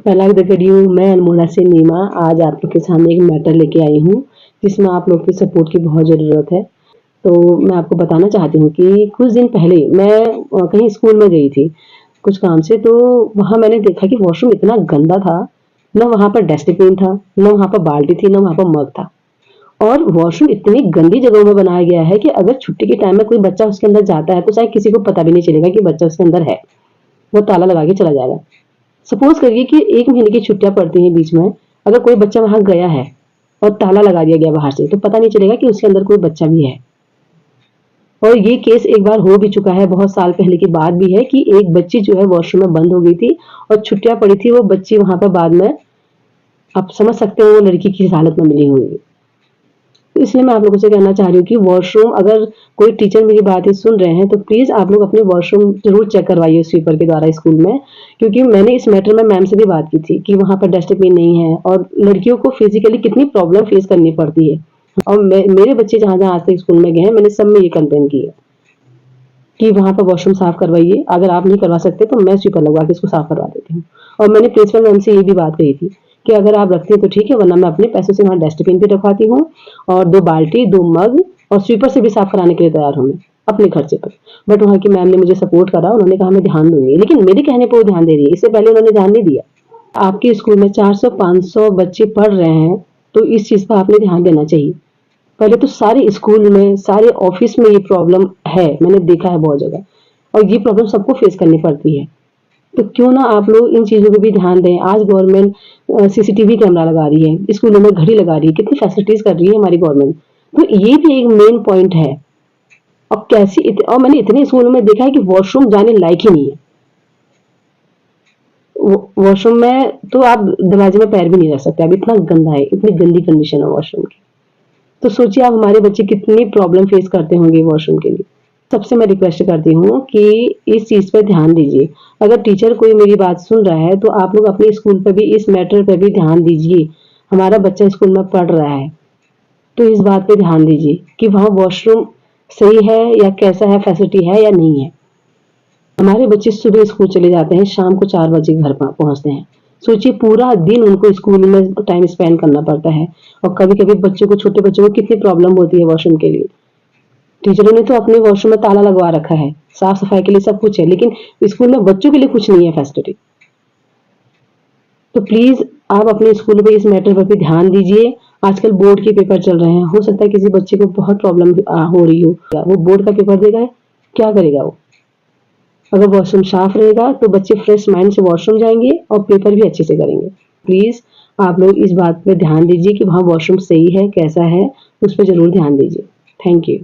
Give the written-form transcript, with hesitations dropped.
पहला हूँ मैं अनमोला से नीमा। आज आप लोग के सामने एक मैटर लेके आई हूँ जिसमें आप लोग की सपोर्ट की बहुत ज़रूरत है। तो मैं आपको बताना चाहती हूँ कि कुछ दिन पहले मैं कहीं स्कूल में गई थी कुछ काम से, तो वहाँ मैंने देखा कि वॉशरूम इतना गंदा था। ना वहाँ पर डस्टबिन था, ना वहाँ पर बाल्टी थी, ना वहाँ पर मग था। और वॉशरूम इतनी गंदी जगहों में बनाया गया है कि अगर छुट्टी के टाइम में कोई बच्चा उसके अंदर जाता है तो शायद किसी को पता भी नहीं चलेगा कि बच्चा उसके अंदर है। वो ताला लगा के चला जाएगा। सपोज करिए कि 1 महीने की छुट्टियाँ पड़ती हैं बीच में, अगर कोई बच्चा वहाँ गया है और ताला लगा दिया गया बाहर से, तो पता नहीं चलेगा कि उसके अंदर कोई बच्चा भी है। और ये केस एक बार हो भी चुका है, बहुत साल पहले की बात भी है कि एक बच्ची जो है वॉशरूम में बंद हो गई थी और छुट्टियाँ पड़ी थी, वो बच्ची वहाँ पर बाद में आप समझ सकते हो वो लड़की किस हालत में मिली हुई है। तो इसलिए मैं आप लोगों से कहना चाह रही हूँ कि वॉशरूम, अगर कोई टीचर मेरी बातें सुन रहे हैं तो प्लीज़ आप लोग अपने वॉशरूम ज़रूर चेक करवाइए स्वीपर के द्वारा स्कूल में। क्योंकि मैंने इस मैटर में मैम से भी बात की थी कि वहाँ पर डस्टबिन नहीं है और लड़कियों को फिजिकली कितनी प्रॉब्लम फेस करनी पड़ती है। और मेरे बच्चे जहाँ-जहाँ आज तक स्कूल में गए हैं, मैंने सब में ये कंप्लेन की है कि वहाँ पर वॉशरूम साफ करवाइए। अगर आप नहीं करवा सकते तो मैं स्वीपर लगवा के इसको साफ करवा देती हूँ। और मैंने प्रिंसिपल मैम से ये भी बात कही थी कि अगर आप रखते हैं तो ठीक है, वरना मैं अपने पैसों से वहाँ डस्टबिन भी रखवाती हूँ और 2 बाल्टी, 2 मग और स्वीपर से भी साफ कराने के लिए तैयार हूँ मैं, अपने खर्चे पर। बट वहाँ की मैम ने मुझे सपोर्ट करा, उन्होंने कहा मैं ध्यान दूँगी, लेकिन मेरे कहने पे वो ध्यान दे रही है, इससे पहले उन्होंने ध्यान नहीं दिया। आपके स्कूल में 400-500 बच्चे पढ़ रहे हैं, तो इस चीज़ पर आपने ध्यान देना चाहिए। पहले तो सारे स्कूल में, सारे ऑफिस में ये प्रॉब्लम है, मैंने देखा है बहुत जगह, और ये प्रॉब्लम सबको फेस करनी पड़ती है। तो क्यों ना आप लोग इन चीज़ों को भी ध्यान दें। आज गवर्नमेंट सीसीटीवी कैमरा लगा रही है, स्कूलों में घड़ी लगा रही है, कितनी फैसिलिटीज़ कर रही है हमारी गवर्नमेंट। तो ये भी एक मेन पॉइंट है। और मैंने इतने स्कूलों में देखा है कि वॉशरूम जाने लायक ही नहीं है। वॉशरूम में तो आप दरवाजे में पैर भी नहीं रख सकते, अब इतना गंदा है, इतनी गंदी कंडीशन है वॉशरूम की। तो सोचिए आप हमारे बच्चे कितनी प्रॉब्लम फेस करते होंगे वॉशरूम के लिए। सबसे मैं रिक्वेस्ट करती हूँ कि इस चीज़ पे ध्यान दीजिए। अगर टीचर कोई मेरी बात सुन रहा है तो आप लोग अपने स्कूल पे भी इस मैटर पे भी ध्यान दीजिए। हमारा बच्चा स्कूल में पढ़ रहा है, तो इस बात पे ध्यान दीजिए कि वहाँ वॉशरूम सही है या कैसा है, फैसिलिटी है या नहीं है। हमारे बच्चे सुबह स्कूल चले जाते हैं, शाम को 4 बजे घर पहुँचते हैं। सोचिए पूरा दिन उनको स्कूल में टाइम स्पेंड करना पड़ता है और कभी-कभी बच्चों को, छोटे बच्चों को कितनी प्रॉब्लम होती है वॉशरूम के लिए। टीचरों ने तो अपने वॉशरूम में ताला लगवा रखा है, साफ सफाई के लिए सब कुछ है, लेकिन स्कूल में बच्चों के लिए कुछ नहीं है फैसिलिटी। तो प्लीज आप अपने स्कूल में इस मैटर पर भी ध्यान दीजिए। आजकल बोर्ड के पेपर चल रहे हैं, हो सकता है किसी बच्चे को बहुत प्रॉब्लम हो रही हो, वो बोर्ड का पेपर देगा, क्या करेगा वो? अगर वॉशरूम साफ रहेगा तो बच्चे फ्रेश माइंड से वॉशरूम जाएंगे और पेपर भी अच्छे से करेंगे। प्लीज आप लोग इस बात पे ध्यान दीजिए कि वहाँ वॉशरूम सही है, कैसा है, उस पर जरूर ध्यान दीजिए। Thank you.